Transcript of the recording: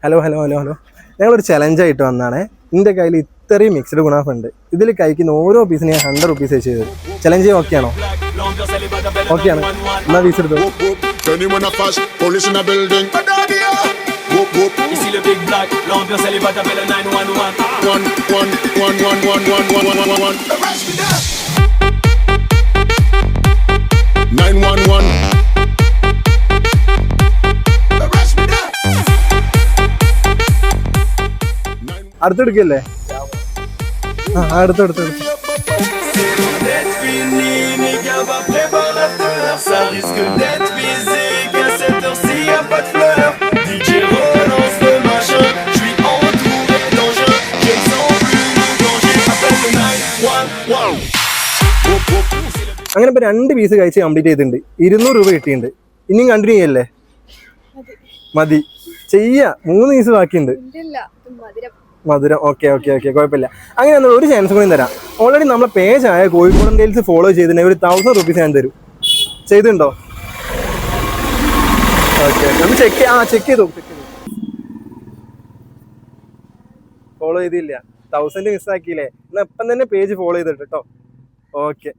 Hello hello hello hello ഞങ്ങളൊരു ചലഞ്ചായിട്ട് വന്നാണ്. എൻ്റെ കയ്യിൽ ഇത്രയും മിക്സ്ഡ് ഗുണാഫ് ഉണ്ട്. ഇതിൽ കഴിക്കുന്ന ഓരോ പീസിന് ഞാൻ 100 റുപ്പീസ് വെച്ച് ചെയ്തത്. ചലഞ്ച് ഓക്കെ ആണോ? ഓക്കെയാണ്. എന്നാ പീസ് എടുത്തു. Ici le Big Black, l'ambiance elle est bad, appelle le 911. അടുത്തെടുക്കല്ലേ? അടുത്തെടുത്ത് Ça risque d'être visé, qu'à cette heure-ci y'a pas de fleurs. DJ relance le machin, j'suis entouré d'engins, je ne sens plus le danger, appelle le 911. അങ്ങനെ ഇപ്പോൾ 2 piece കഴിച്ച് complete ചെയ്തിട്ടുണ്ട്. 200 രൂപ കിട്ടിയിട്ടുണ്ട്. ഇനിയും continue ചെയ്യല്ലേ? മതി ചെയ്യാ. 3 പീസ് ബാക്കിയുണ്ട്. മധുരം ഓക്കെ ഓക്കെ ഓക്കെ കുഴപ്പമില്ല. അങ്ങനെ നമ്മൾ ഒരു ചാൻസ് കൂടി തരാം. ഓൾറെഡി നമ്മളെ പേജായ കോഴിക്കോടൻ ഡെയിൽസ് ഫോളോ ചെയ്തിട്ടുണ്ടെങ്കിൽ ഒരു 1000 റുപ്പീസ് ഞാൻ തരും. ചെയ്തിട്ടുണ്ടോ? ഓക്കെ ഒന്ന് ചെക്ക് ചെയ്തു ഫോളോ ചെയ്തില്ല. 1000 മിസ്സാക്കിയില്ലേ? എന്നാൽ ഇപ്പം തന്നെ പേജ് ഫോളോ ചെയ്തിട്ട് കേട്ടോ. ഓക്കെ.